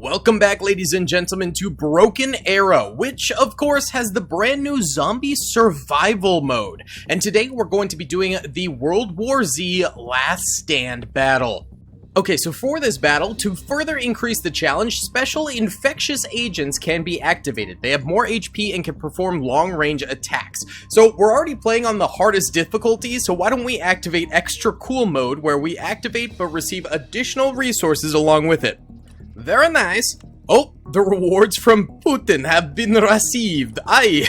Welcome back, ladies and gentlemen, to Broken Arrow, which of course has the brand new zombie survival mode. And today we're going to be doing the World War Z Last Stand battle. Okay, so for this battle, to further increase the challenge, special infectious agents can be activated. They have more HP and can perform long-range attacks. So we're already playing on the hardest difficulty, so why don't we activate extra cool mode, where we activate but receive additional resources along with it. Very nice. Oh, the rewards from Putin have been received. Aye.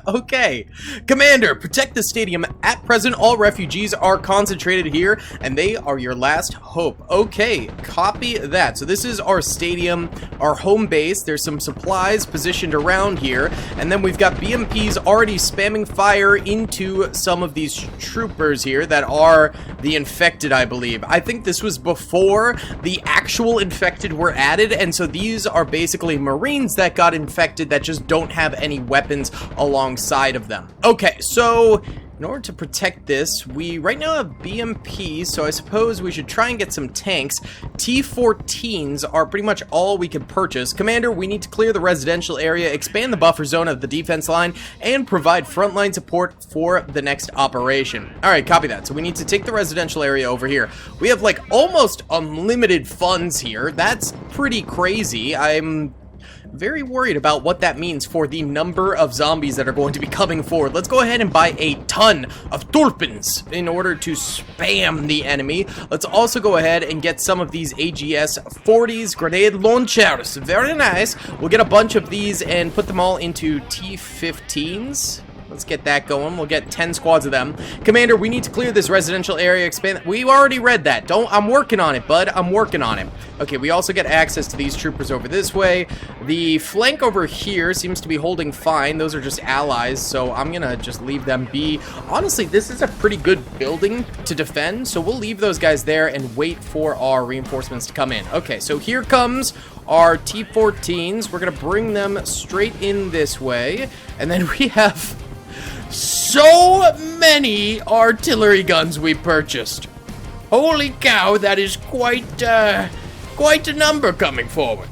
Okay. Commander, protect the stadium. At present, all refugees are concentrated here, and they are your last hope. Okay, copy that. So this is our stadium, our home base. There's some supplies positioned around here, and then we've got BMPs already spamming fire into some of these troopers here that are the infected, I believe. I think this was before the actual infected were added, and so these are basically Marines that got infected that just don't have any weapons alongside of them. Okay, so in order to protect this, we right now have BMPs, so I suppose we should try and get some tanks. T-14s are pretty much all we can purchase. Commander, we need to clear the residential area, expand the buffer zone of the defense line, and provide frontline support for the next operation. Alright, copy that. So we need to take the residential area over here. We have like almost unlimited funds here. That's pretty crazy. I'm very worried about what that means for the number of zombies that are going to be coming forward. Let's go ahead and buy a ton of tulpins in order to spam the enemy. Let's also go ahead and get some of these AGS 40s grenade launchers. Very nice. We'll get a bunch of these and put them all into T-15s. Let's get that going. We'll get 10 squads of them. Commander, we need to clear this residential area. Expand. We already read that. I'm working on it, bud. I'm working on it. Okay, we also get access to these troopers over this way. The flank over here seems to be holding fine. Those are just allies, so I'm gonna just leave them be. Honestly, this is a pretty good building to defend, so we'll leave those guys there and wait for our reinforcements to come in. Okay, so here comes our T-14s. We're gonna bring them straight in this way, and then we have so many artillery guns we purchased. Holy cow, that is quite a number coming forward.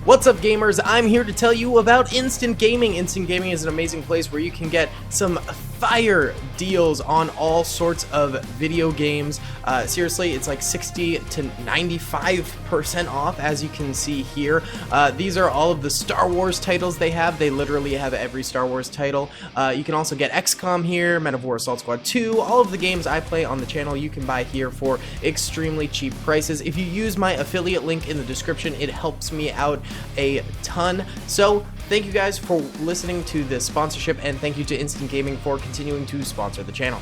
What's up, gamers? I'm here to tell you about Instant Gaming. Instant Gaming is an amazing place where you can get some fire deals on all sorts of video games. Seriously, it's like 60 to 95% off, as you can see here. These are all of the Star Wars titles they have. They literally have every Star Wars title. You can also get XCOM here, Men of War Assault Squad 2. All of the games I play on the channel you can buy here for extremely cheap prices. If you use my affiliate link in the description, it helps me out a ton. So thank you guys for listening to this sponsorship, and thank you to Instant Gaming for continuing to sponsor the channel.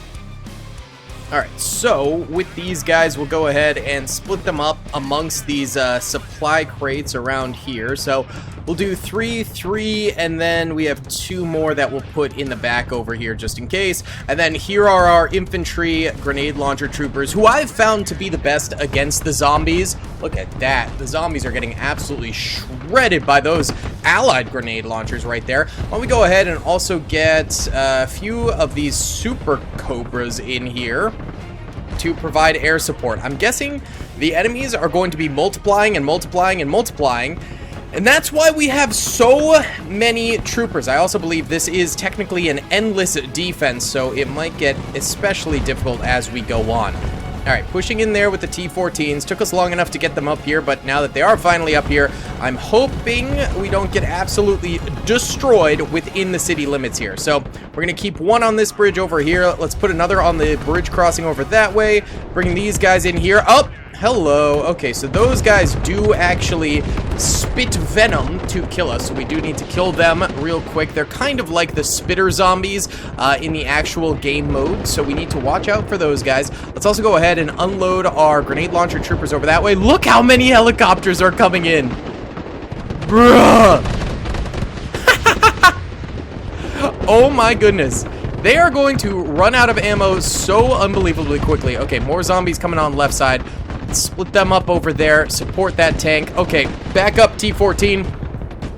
Alright, so with these guys, we'll go ahead and split them up amongst these supply crates around here. So we'll do 3, and then we have 2 more that we'll put in the back over here just in case. And then here are our infantry grenade launcher troopers, who I've found to be the best against the zombies. Look at that. The zombies are getting absolutely shredded by those allied grenade launchers right there. Why don't we go ahead and also get a few of these super cobras in here to provide air support. I'm guessing the enemies are going to be multiplying and multiplying and multiplying, and that's why we have so many troopers. I also believe this is technically an endless defense, so it might get especially difficult as we go on. Alright, pushing in there with the T-14s. Took us long enough to get them up here, but now that they are finally up here, I'm hoping we don't get absolutely destroyed within the city limits here. So we're going to keep one on this bridge over here. Let's put another on the bridge crossing over that way. Bring these guys in here. Oh, hello. Okay, so those guys do actually spit venom to kill us, so we do need to kill them real quick. They're kind of like the spitter zombies in the actual game mode, so we need to watch out for those guys. Let's also go ahead and unload our grenade launcher troopers over that way. Look how many helicopters are coming in. Bruh. Oh my goodness. They are going to run out of ammo so unbelievably quickly. Okay, more zombies coming on the left side. Split them up over there. Support that tank. Okay, back up, T-14.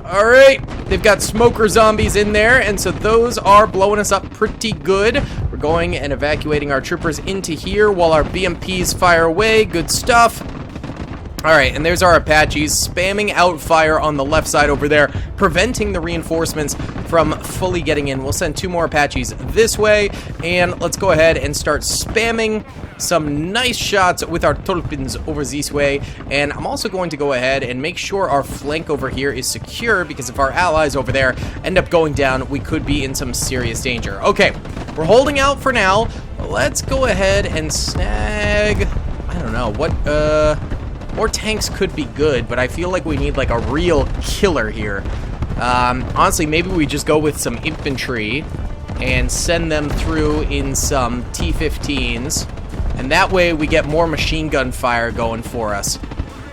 Alright, they've got smoker zombies in there, and so those are blowing us up pretty good. We're going and evacuating our troopers into here while our BMPs fire away. Good stuff. Alright, and there's our Apaches spamming out fire on the left side over there, preventing the reinforcements from fully getting in. We'll send 2 more Apaches this way, and let's go ahead and start spamming some nice shots with our Tulpins over this way. And I'm also going to go ahead and make sure our flank over here is secure, because if our allies over there end up going down, we could be in some serious danger. Okay, we're holding out for now. Let's go ahead and snag... I don't know, what, more tanks could be good, but I feel like we need like a real killer here. Honestly, maybe we just go with some infantry and send them through in some T-15s, and that way we get more machine gun fire going for us.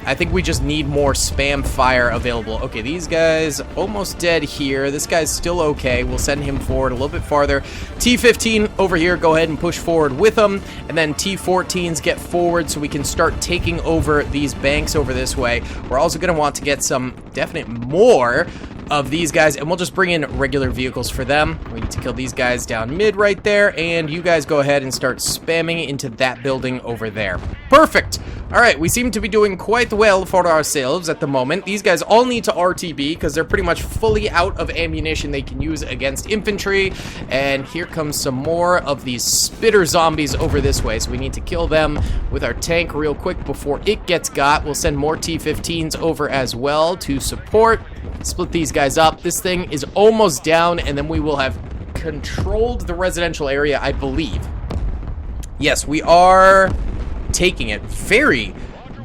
I think we just need more spam fire available. Okay, these guys almost dead here. This guy's still okay. We'll send him forward a little bit farther. T-15 over here, go ahead and push forward with them. And then T-14s get forward so we can start taking over these banks over this way. We're also going to want to get some definite more of these guys, and we'll just bring in regular vehicles for them. We need to kill these guys down mid right there, and you guys go ahead and start spamming into that building over there. Perfect! Alright, we seem to be doing quite well for ourselves at the moment. These guys all need to RTB because they're pretty much fully out of ammunition they can use against infantry. And here comes some more of these spitter zombies over this way, so we need to kill them with our tank real quick before it gets got. We'll send more T-15s over as well to support. Split these guys up. This thing is almost down, and then we will have controlled the residential area, I believe. Yes, we are taking it very,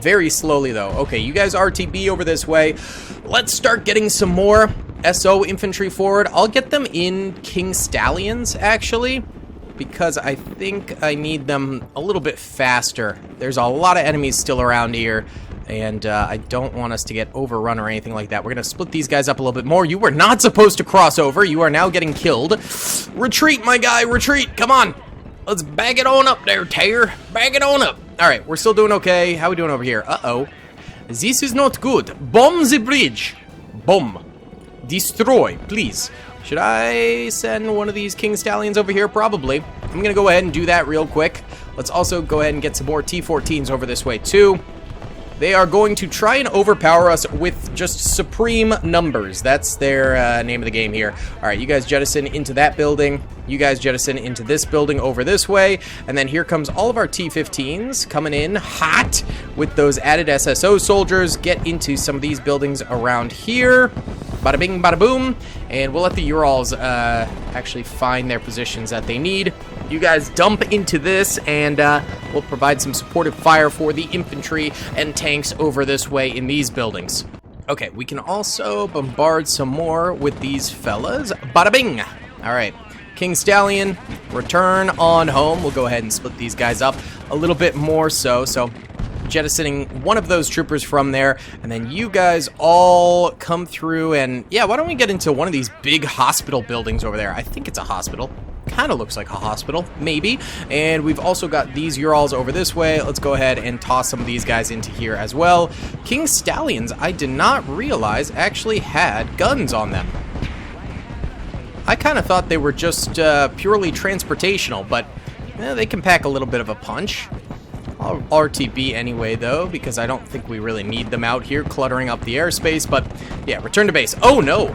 very slowly, though. Okay, you guys RTB over this way. Let's start getting some more SO infantry forward. I'll get them in King Stallions, actually, because I think I need them a little bit faster. There's a lot of enemies still around here, and I don't want us to get overrun or anything like that. We're going to split these guys up a little bit more. You were not supposed to cross over. You are now getting killed. Retreat, my guy, retreat. Come on. Let's bag it on up there, Taylor. Bag it on up. All right, we're still doing okay. How are we doing over here? Uh-oh. This is not good. Bomb the bridge. Bomb. Destroy, please. Should I send one of these King Stallions over here? Probably. I'm going to go ahead and do that real quick. Let's also go ahead and get some more T-14s over this way, too. They are going to try and overpower us with just supreme numbers. That's their name of the game here. All right, you guys jettison into that building. You guys jettison into this building over this way. And then here comes all of our T-15s coming in hot with those added SSO soldiers. Get into some of these buildings around here. Bada bing, bada boom. And we'll let the Urals actually find their positions that they need. You guys dump into this, and we'll provide some supportive fire for the infantry and tanks over this way in these buildings. Okay, we can also bombard some more with these fellas. Bada bing! All right, King Stallion, return on home. We'll go ahead and split these guys up a little bit more so jettisoning one of those troopers from there, and then you guys all come through, and yeah, why don't we get into one of these big hospital buildings over there? I think it's a hospital. Kind of looks like a hospital, maybe. And we've also got these Urals over this way. Let's go ahead and toss some of these guys into here as well. King Stallions, I did not realize actually had guns on them. I kind of thought they were just purely transportational, but they can pack a little bit of a punch. I'll RTB anyway, though, because I don't think we really need them out here cluttering up the airspace. But yeah, return to base. Oh no!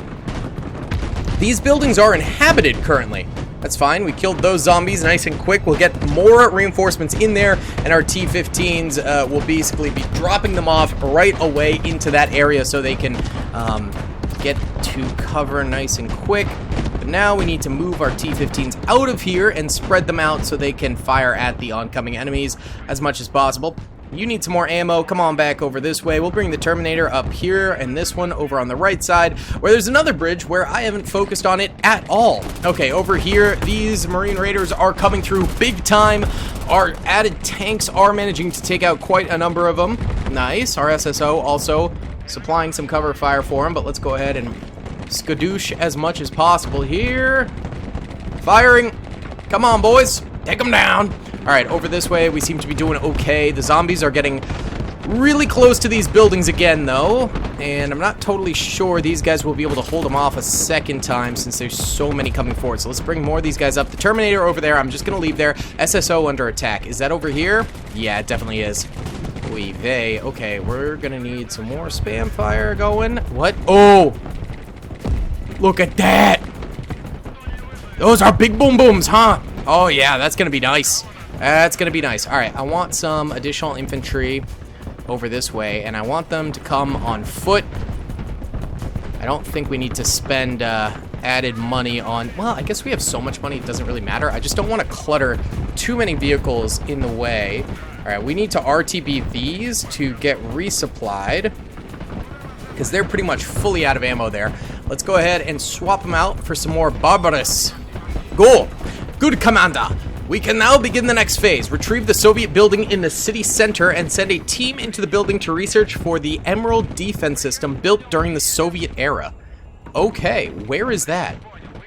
These buildings are inhabited currently. That's fine. We killed those zombies nice and quick. We'll get more reinforcements in there, and our T-15s will basically be dropping them off right away into that area so they can get to cover nice and quick. But now we need to move our T-15s out of here and spread them out so they can fire at the oncoming enemies as much as possible. You need some more ammo. Come on back over this way. We'll bring the Terminator up here and this one over on the right side, where there's another bridge where I haven't focused on it at all. Okay, over here, these Marine Raiders are coming through big time. Our added tanks are managing to take out quite a number of them. Nice. Our SSO also supplying some cover fire for them, but let's go ahead and skadoosh as much as possible here. Firing. Come on, boys. Take them down. All right, over this way, we seem to be doing okay. The zombies are getting really close to these buildings again, though, and I'm not totally sure these guys will be able to hold them off a second time since there's so many coming forward. So let's bring more of these guys up. The Terminator over there, I'm just going to leave there. SSO under attack. Is that over here? Yeah, it definitely is. They. Okay, we're gonna need some more spam fire going. What? Oh! Look at that! Those are big boom booms, huh? Oh yeah, that's gonna be nice. That's gonna be nice. Alright, I want some additional infantry over this way, and I want them to come on foot. I don't think we need to spend added money on... Well, I guess we have so much money it doesn't really matter. I just don't want to clutter too many vehicles in the way. Alright, we need to RTB these to get resupplied, because they're pretty much fully out of ammo there. Let's go ahead and swap them out for some more Barbarous. Go! Good, Commander! We can now begin the next phase. Retrieve the Soviet building in the city center and send a team into the building to research for the Emerald defense system built during the Soviet era. Okay, where is that?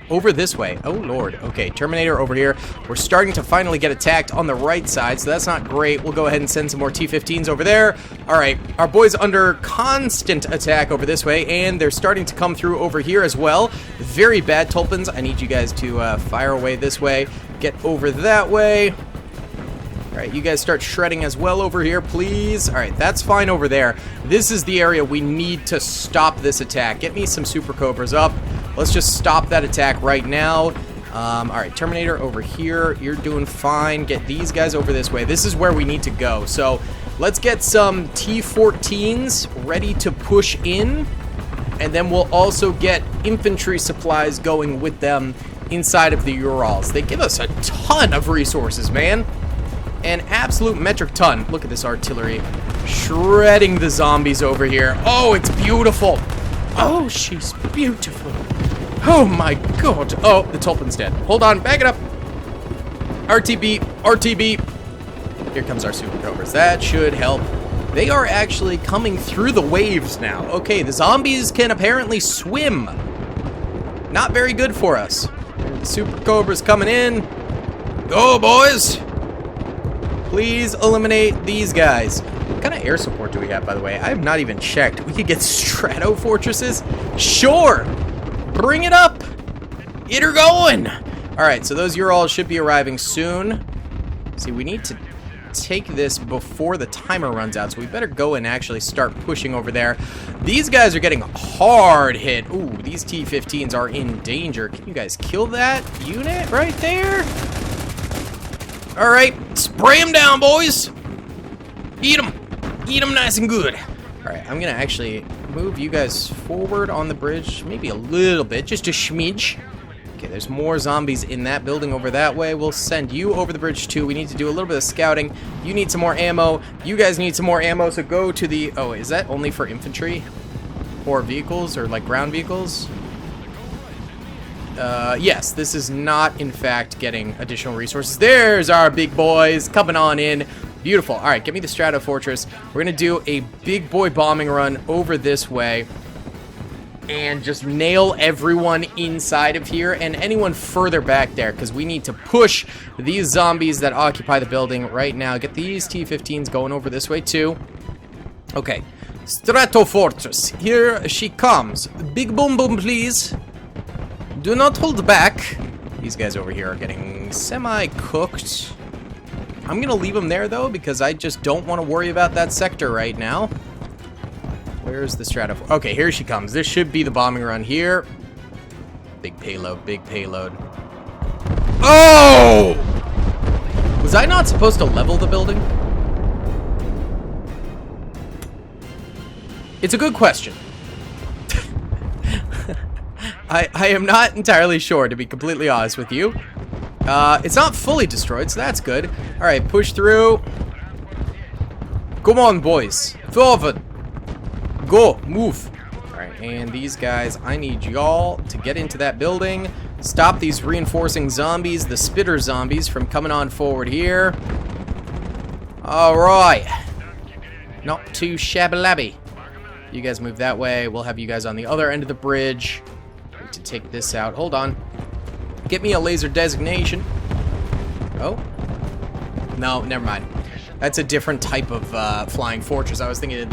Over this way. Oh, Lord. Okay, Terminator over here. We're starting to finally get attacked on the right side, so that's not great. We'll go ahead and send some more T-15s over there. All right, our boys under constant attack over this way, and they're starting to come through over here as well. Very bad, Tulpins. I need you guys to fire away this way. Get over that way. All right, you guys start shredding as well over here, please. All right, that's fine over there. This is the area we need to stop this attack. Get me some Super Cobras up. Let's just stop that attack right now. All right, Terminator over here. You're doing fine. Get these guys over this way. This is where we need to go. So let's get some T-14s ready to push in. And then we'll also get infantry supplies going with them inside of the Urals. They give us a ton of resources, man. An absolute metric ton. Look at this artillery shredding the zombies over here. Oh, it's beautiful. Oh, she's beautiful. Oh my god. Oh, the Tulpin's dead. Hold on, back it up. RTB, RTB. Here comes our Super Cobras. That should help. They are actually coming through the waves now. Okay, the zombies can apparently swim. Not very good for us. Super Cobra's coming in. Go, boys. Please eliminate these guys. What kind of air support do we have, by the way? I have not even checked. We could get Strato Fortresses? Sure! Bring it up! Get her going! Alright, so those Urals should be arriving soon. See, we need to take this before the timer runs out, so we better go and actually start pushing over there. These guys are getting hard hit. Ooh, these T-15s are in danger. Can you guys kill that unit right there? Alright, spray them down, boys! Eat them! Eat them nice and good! Alright, I'm gonna actually move you guys forward on the bridge, maybe a little bit, just a schmidge. Okay, there's more zombies in that building over that way. We'll send you over the bridge too. We need to do a little bit of scouting. You need some more ammo. You guys need some more ammo, so go to the... Oh, is that only for infantry? Or vehicles, or like ground vehicles? Yes, this is not, in fact, getting additional resources. There's our big boys coming on in. Beautiful. All right, get me the Strato Fortress. We're going to do a big boy bombing run over this way and just nail everyone inside of here and anyone further back there, because we need to push these zombies that occupy the building right now. Get these T-15s going over this way, too. Okay. Strato Fortress. Here she comes. Big boom boom, please. Do not hold back. These guys over here are getting semi-cooked. I'm going to leave them there, though, because I just don't want to worry about that sector right now. Where's the Strato? Okay, here she comes. This should be the bombing run here. Big payload, big payload. Oh! Was I not supposed to level the building? It's a good question. I am not entirely sure, to be completely honest with you. It's not fully destroyed, so that's good. Alright, push through. Come on, boys. Forward. Go. Move. Alright, and these guys, I need y'all to get into that building. Stop these reinforcing zombies, the spitter zombies, from coming on forward here. Alright. Not too shabby-labby. You guys move that way. We'll have you guys on the other end of the bridge. Need to take this out. Hold on. Get me a laser designation. Oh. No, never mind. That's a different type of flying fortress. I was thinking of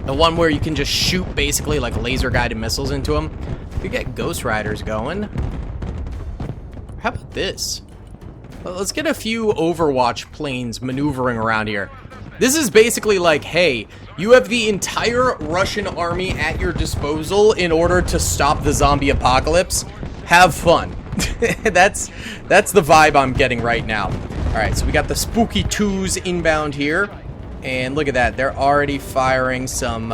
the one where you can just shoot basically like laser guided missiles into them. Could get Ghost Riders going. How about this? Well, let's get a few Overwatch planes maneuvering around here. This is basically like, hey, you have the entire Russian army at your disposal in order to stop the zombie apocalypse. Have fun. That's the vibe I'm getting right now. All right, so we got the spooky twos inbound here. And look at that. They're already firing some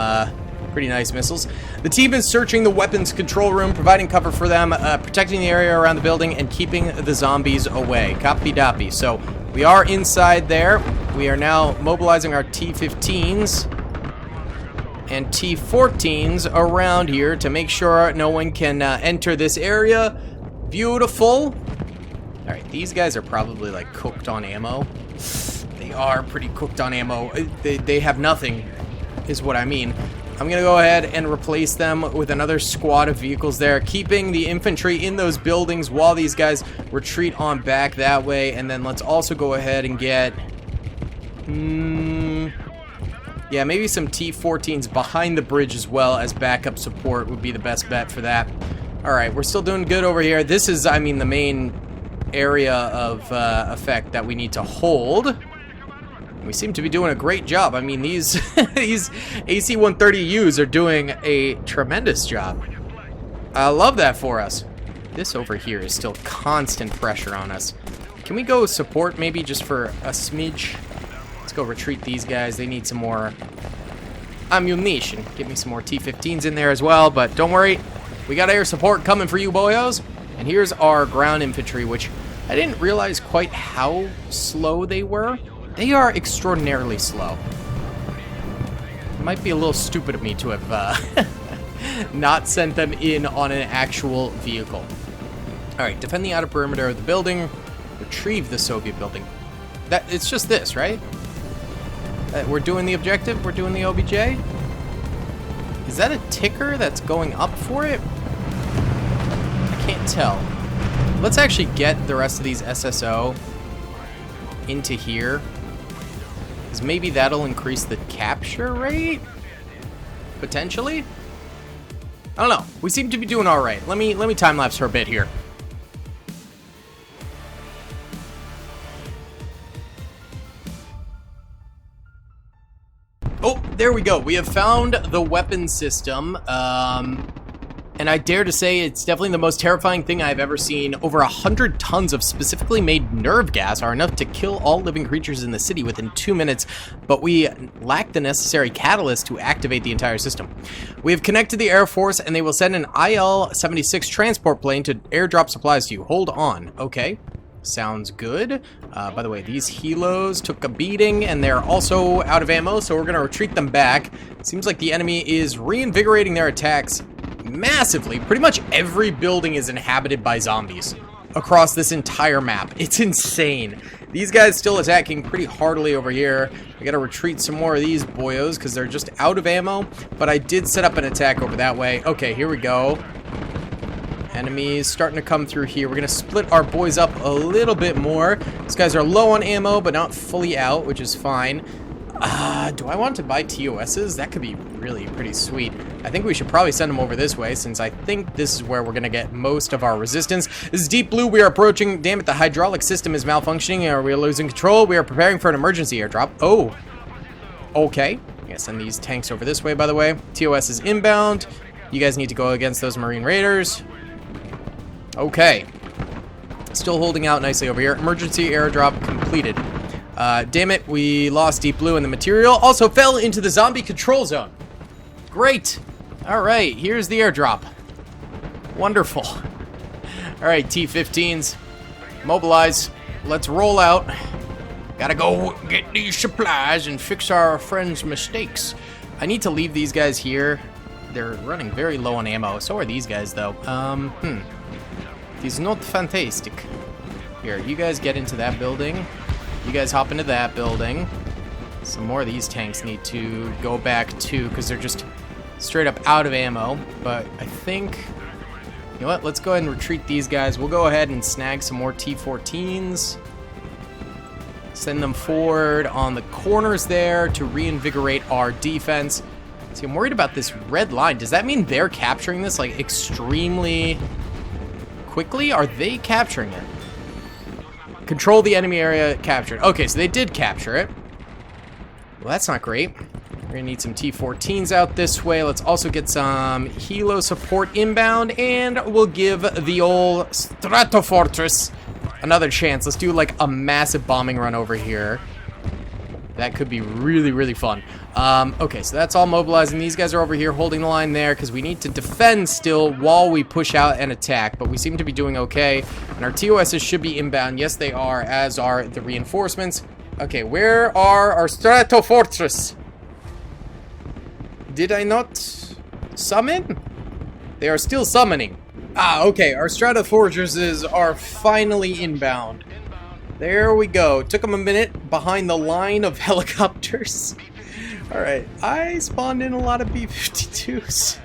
pretty nice missiles. The team is searching the weapons control room, providing cover for them, protecting the area around the building, and keeping the zombies away. Copy-doppy. So we are inside there. We are now mobilizing our T-15s and T-14s around here to make sure no one can enter this area. Beautiful. All right, these guys are probably like cooked on ammo. They are pretty cooked on ammo. They have nothing, is what I mean. I'm going to go ahead and replace them with another squad of vehicles there, keeping the infantry in those buildings while these guys retreat on back that way. And then let's also go ahead and get... yeah, maybe some T-14s behind the bridge as well as backup support would be the best bet for that. All right, we're still doing good over here. This is, I mean, the main area of effect that we need to hold. We seem to be doing a great job. I mean, these these AC-130Us are doing a tremendous job. I love that for us. This over here is still constant pressure on us. Can we go support maybe just for a smidge? Let's go retreat these guys. They need some more ammunition. Get me some more T-15s in there as well, but don't worry. We got air support coming for you, boyos. And here's our ground infantry, which I didn't realize quite how slow they were. They are extraordinarily slow. It might be a little stupid of me to have not sent them in on an actual vehicle. Alright, defend the outer perimeter of the building. Retrieve the Soviet building. It's just this, right? We're doing the objective? We're doing the OBJ? Is that a ticker that's going up for it? I can't tell. Let's actually get the rest of these SSO into here. Because maybe that'll increase the capture rate? Potentially? I don't know. We seem to be doing alright. Let me time-lapse for a bit here. Oh, there we go. We have found the weapon system. And I dare to say it's definitely the most terrifying thing I've ever seen. Over 100 tons of specifically made nerve gas are enough to kill all living creatures in the city within 2 minutes, but we lack the necessary catalyst to activate the entire system. We have connected the Air Force, and they will send an IL-76 transport plane to airdrop supplies to you. Hold on. Okay. Sounds good. By the way, these helos took a beating, and they're also out of ammo, so we're going to retreat them back. Seems like the enemy is reinvigorating their attacks massively. Pretty much every building is inhabited by zombies across this entire map. It's insane. These guys still attacking pretty heartily over here. I gotta retreat some more of these boyos because they're just out of ammo, but I did set up an attack over that way. Okay, here we go. Enemies starting to come through here. We're gonna split our boys up a little bit more. These guys are low on ammo, but not fully out, which is fine. Do I want to buy TOSs? That could be really pretty sweet. I think we should probably send them over this way, since I think this is where we're going to get most of our resistance. This is Deep Blue. We are approaching. Damn it, the hydraulic system is malfunctioning, and we are losing control. We are preparing for an emergency airdrop. Oh. Okay. I'm going to send these tanks over this way, by the way. TOS is inbound. You guys need to go against those Marine Raiders. Okay. Still holding out nicely over here. Emergency airdrop completed. Damn it, we lost Deep Blue, and the material also fell into the zombie control zone. Great. Alright, here's the airdrop. Wonderful. Alright, T-15s. Mobilize. Let's roll out. Gotta go get these supplies and fix our friend's mistakes. I need to leave these guys here. They're running very low on ammo. So are these guys, though. It is not fantastic. Here, you guys get into that building. You guys hop into that building. Some more of these tanks need to go back too, because they're just straight up out of ammo. But I think, you know what? Let's go ahead and retreat these guys. We'll go ahead and snag some more T-14s. Send them forward on the corners there to reinvigorate our defense. See, I'm worried about this red line. Does that mean they're capturing this like extremely quickly? Are they capturing it? Control the enemy area captured. Okay, so they did capture it. Well, that's not great. We're gonna need some T-14s out this way. Let's also get some Helo support inbound, and we'll give the old Stratofortress another chance. Let's do like a massive bombing run over here. That could be really, really fun. Okay, so that's all mobilizing. These guys are over here holding the line there because we need to defend still while we push out and attack, but we seem to be doing okay. And our TOSs should be inbound. Yes, they are, as are the reinforcements. Okay, where are our Stratofortress? Did I not summon? They are still summoning. Ah, okay, our Stratofortresses are finally inbound. There we go. Took them a minute behind the line of helicopters. Alright, I spawned in a lot of B-52s.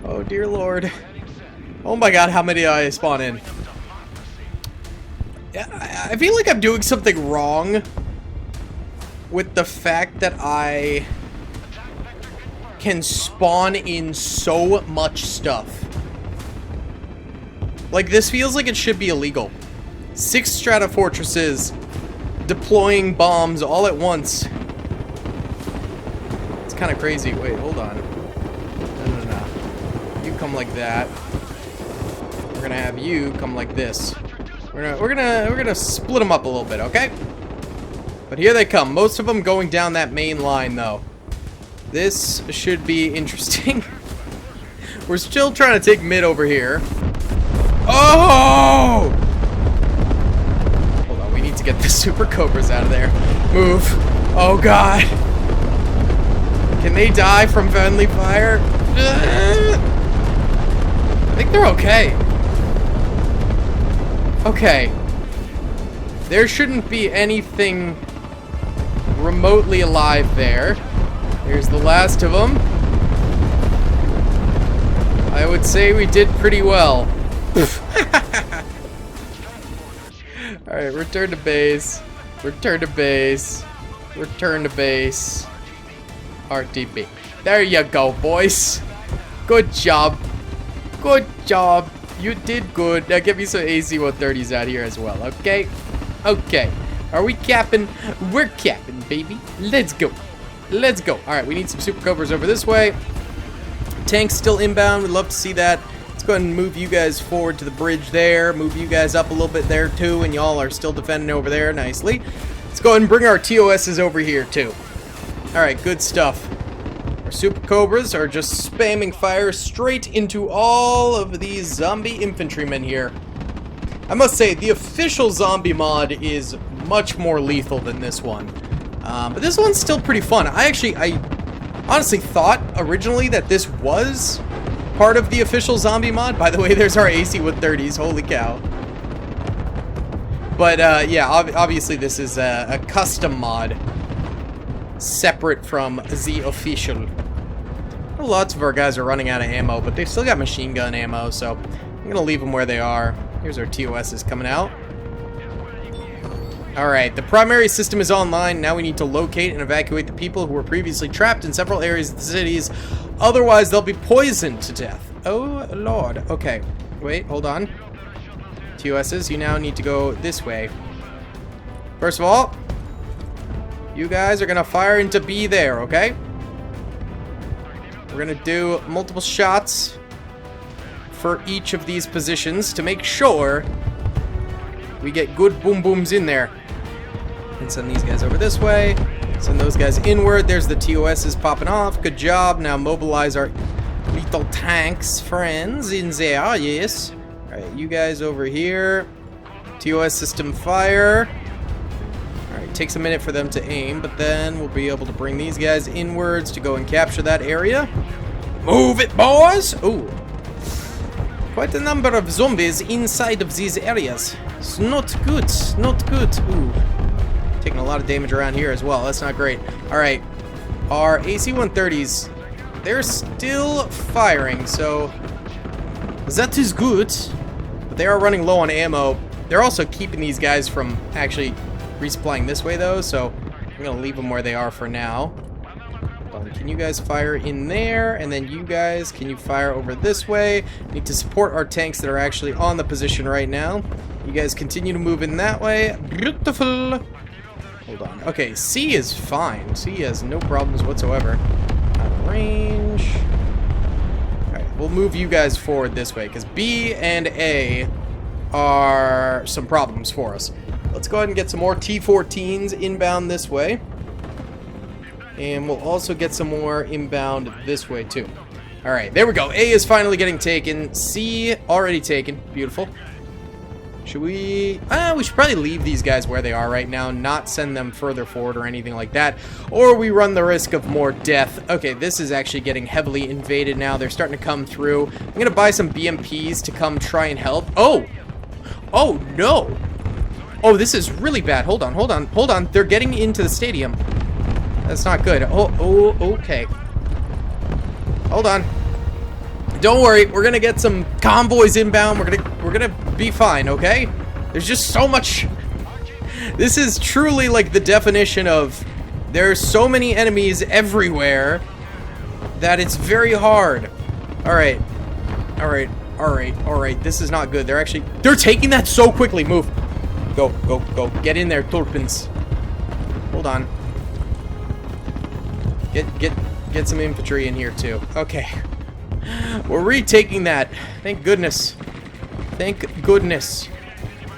Oh dear lord. Oh my god, how many did I spawn in? I feel like I'm doing something wrong with the fact that I can spawn in so much stuff. Like, this feels like it should be illegal. 6 Stratofortresses deploying bombs all at once. It's kind of crazy. Wait, hold on. No. You come like that. We're gonna have you come like this. We're gonna split them up a little bit, okay? But here they come. Most of them going down that main line, though. This should be interesting. We're still trying to take mid over here. Oh! Hold on, we need to get the Super Cobras out of there. Move. Oh god. Can they die from friendly fire? I think they're okay. Okay. There shouldn't be anything remotely alive there. Here's the last of them. I would say we did pretty well. Alright, return to base. Return to base. Return to base. RTB. There you go, boys. Good job. Good job. You did good. Now get me some AC-130s out here as well, okay? Okay. Are we capping? We're capping, baby. Let's go. Let's go. Alright, we need some Super Cobras over this way. Tanks still inbound. We'd love to see that. Let's go ahead and move you guys forward to the bridge there. Move you guys up a little bit there, too. And y'all are still defending over there nicely. Let's go ahead and bring our TOSs over here, too. Alright, good stuff. Our Super Cobras are just spamming fire straight into all of these zombie infantrymen here. I must say, the official zombie mod is much more lethal than this one. But this one's still pretty fun. I honestly thought originally that this was part of the official zombie mod. By the way, there's our AC-130s. Holy cow. But yeah, obviously this is a custom mod. Separate from the official. Well, lots of our guys are running out of ammo, but they've still got machine gun ammo, so I'm going to leave them where they are. Here's our TOSs coming out. Alright, the primary system is online. Now we need to locate and evacuate the people who were previously trapped in several areas of the cities. Otherwise, they'll be poisoned to death. Oh, Lord. Okay. Wait, hold on. TOSs, you now need to go this way. First of all, you guys are going to fire into B there, okay? We're going to do multiple shots for each of these positions to make sure we get good boom booms in there. And send these guys over this way. Send those guys inward. There's the TOSs popping off. Good job. Now mobilize our little tanks friends in there. Yes. Alright, you guys over here. TOS system fire. Alright, takes a minute for them to aim, but then we'll be able to bring these guys inwards to go and capture that area. Move it, boys! Ooh. Quite a number of zombies inside of these areas. It's not good. Not good. Ooh. Taking a lot of damage around here as well. That's not great. Alright. Our AC-130s, they're still firing, so that is good. But they are running low on ammo. They're also keeping these guys from actually resupplying this way, though, so I'm going to leave them where they are for now. Can you guys fire in there? And then you guys, can you fire over this way? Need to support our tanks that are actually on the position right now. You guys continue to move in that way. Beautiful. Hold on. Okay, C is fine. C has no problems whatsoever. Out of range. Alright, we'll move you guys forward this way, because B and A are some problems for us. Let's go ahead and get some more T-14s inbound this way. And we'll also get some more inbound this way, too. Alright, there we go. A is finally getting taken. C already taken. Beautiful. Should we... we should probably leave these guys where they are right now, not send them further forward or anything like that, or we run the risk of more death. Okay, this is actually getting heavily invaded now. They're starting to come through. I'm going to buy some BMPs to come try and help. Oh! Oh, no! Oh, this is really bad. Hold on, hold on, hold on. They're getting into the stadium. That's not good. Oh, okay. Hold on. Don't worry, we're gonna get some convoys inbound. We're gonna be fine, okay? There's just so much. This is truly like the definition of there's so many enemies everywhere that it's very hard. Alright. Alright. Alright. Alright. This is not good. They're taking that so quickly. Move. Go, go, go. Get in there, Turpins. Hold on. Get some infantry in here too. Okay. We're retaking that. Thank goodness. Thank goodness.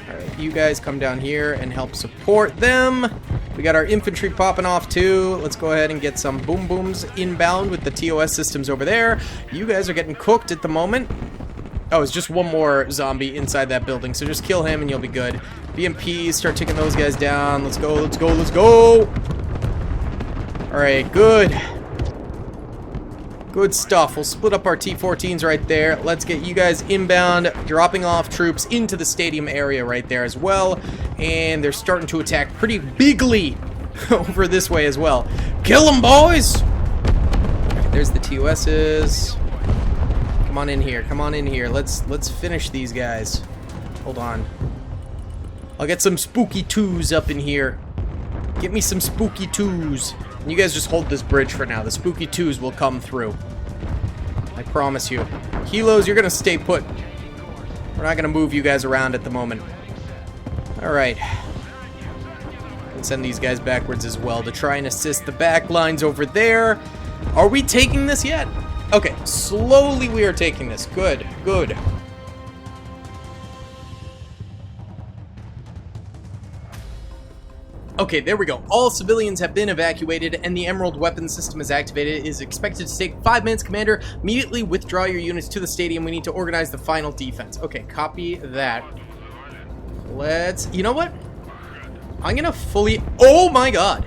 Alright, you guys come down here and help support them. We got our infantry popping off too. Let's go ahead and get some boom booms inbound with the TOS systems over there. You guys are getting cooked at the moment. Oh, it's just one more zombie inside that building, so just kill him and you'll be good. BMPs, start taking those guys down. Let's go, let's go, let's go! Alright, good. Good stuff. We'll split up our T-14s right there. Let's get you guys inbound, dropping off troops into the stadium area right there as well. And they're starting to attack pretty bigly over this way as well. Kill them, boys! There's the TOSs. Come on in here. Come on in here. Let's finish these guys. Hold on. I'll get some spooky twos up in here. Get me some spooky twos. You guys just hold this bridge for now. The spooky twos will come through. I promise you. Kilos, you're gonna stay put. We're not gonna move you guys around at the moment. Alright. And send these guys backwards as well to try and assist the back lines over there. Are we taking this yet? Okay, slowly we are taking this. Good, good. Okay, there we go. All civilians have been evacuated, and the Emerald weapon system is activated. It is expected to take 5 minutes. Commander, immediately withdraw your units to the stadium. We need to organize the final defense. Okay, copy that. Let's... You know what? I'm gonna fully... Oh my god!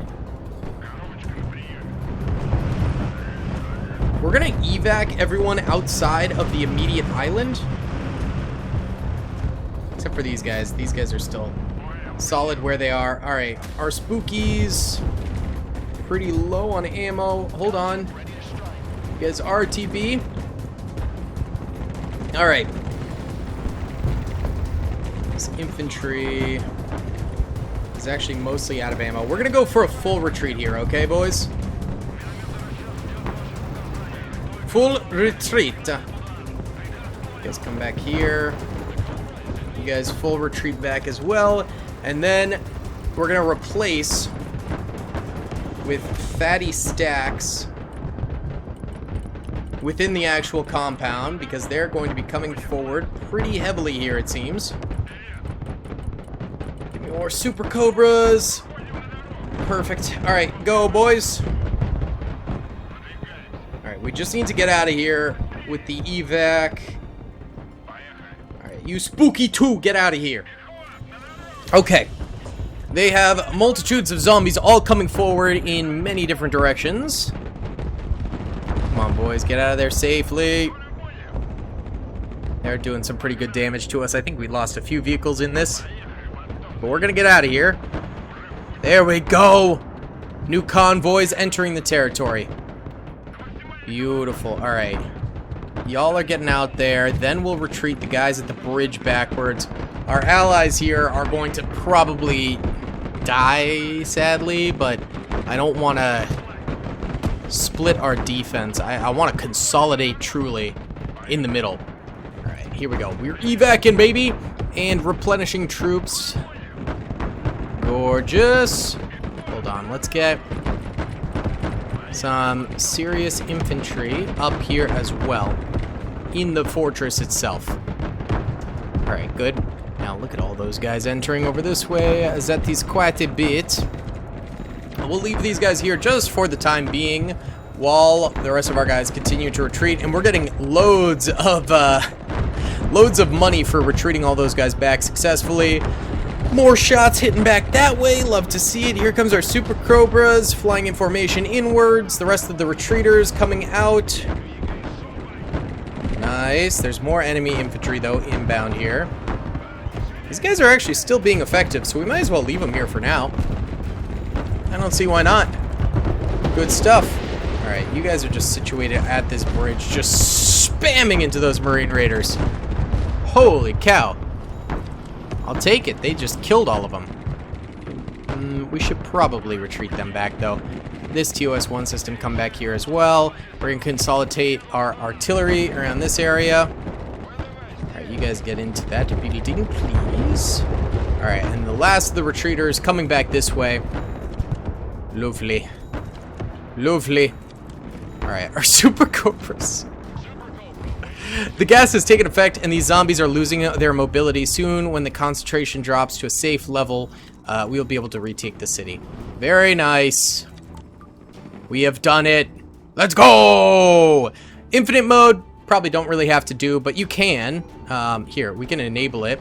We're gonna evac everyone outside of the immediate island. Except for these guys. These guys are still... solid where they are. Alright, our spookies pretty low on ammo. Hold on. You guys RTB. Alright. This infantry is actually mostly out of ammo. We're gonna go for a full retreat here, okay, boys? Full retreat. You guys come back here. You guys full retreat back as well. And then we're going to replace with fatty stacks within the actual compound, because they're going to be coming forward pretty heavily here, it seems. Give me more Super Cobras. Perfect. Alright, go, boys. Alright, we just need to get out of here with the evac. Alright, you spooky two, get out of here. Okay, they have multitudes of zombies all coming forward in many different directions. Come on, boys, get out of there safely. They're doing some pretty good damage to us. I think we lost a few vehicles in this, but we're gonna get out of here. There we go. New convoys entering the territory. Beautiful. All right, y'all are getting out there. Then we'll retreat the guys at the bridge backwards. Our allies here are going to probably die, sadly, but I don't want to split our defense. I want to consolidate truly in the middle. Alright, here we go. We're evacing, baby, and replenishing troops. Gorgeous. hold on. Let's get some serious infantry up here as well, in the fortress itself. Alright, good. Now look at all those guys entering over this way. That is quite a bit. We'll leave these guys here just for the time being, while the rest of our guys continue to retreat, and we're getting loads of money for retreating all those guys back successfully. More shots hitting back that way. Love to see it. Here comes our Super Cobras flying in formation inwards. The rest of the retreaters coming out. Nice. There's more enemy infantry, though, inbound here. These guys are actually still being effective, so we might as well leave them here for now. I don't see why not. Good stuff. Alright, you guys are just situated at this bridge, just spamming into those Marine Raiders. Holy cow. I'll take it. They just killed all of them. We should probably retreat them back, though. This TOS-1 system come back here as well. We're going to consolidate our artillery around this area. Alright, you guys get into that, please. Alright, and the last of the retreaters coming back this way. Lovely. Lovely. Alright, our Super Cobras. The gas has taken effect, and these zombies are losing their mobility. Soon, when the concentration drops to a safe level, we will be able to retake the city. Very nice. We have done it. Let's go! Infinite mode, probably don't really have to do, but you can. Here, we can enable it.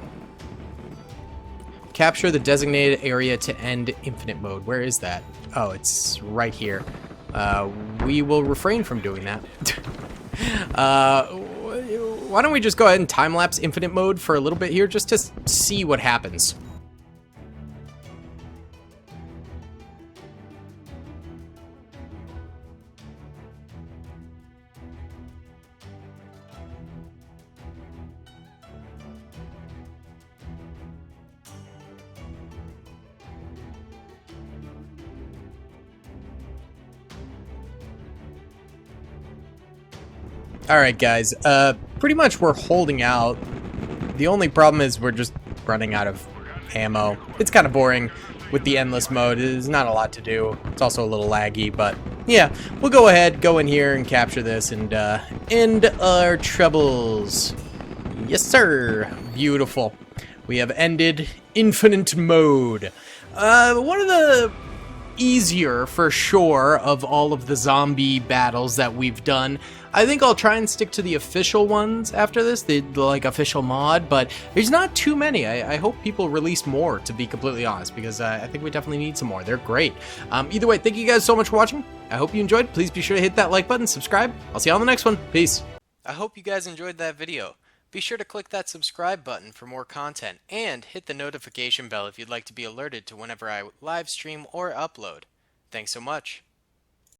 Capture the designated area to end infinite mode. Where is that? Oh, it's right here. We will refrain from doing that. Why don't we just go ahead and time-lapse infinite mode for a little bit here, just to see what happens. Alright guys, pretty much we're holding out. The only problem is we're just running out of ammo. It's kind of boring with the endless mode. There's not a lot to do. It's also a little laggy, but yeah, we'll go ahead, go in here and capture this and end our troubles. Yes sir! Beautiful. We have ended infinite mode. One of the easier for sure of all of the zombie battles that we've done. I think I'll try and stick to the official ones after this, the like official mod, but there's not too many. I hope people release more, to be completely honest, because I think we definitely need some more. They're great. Either way, thank you guys so much for watching. I hope you enjoyed. Please be sure to hit that like button, subscribe. I'll see you on the next one. Peace. I hope you guys enjoyed that video. Be sure to click that subscribe button for more content, and hit the notification bell if you'd like to be alerted to whenever I live stream or upload. Thanks so much.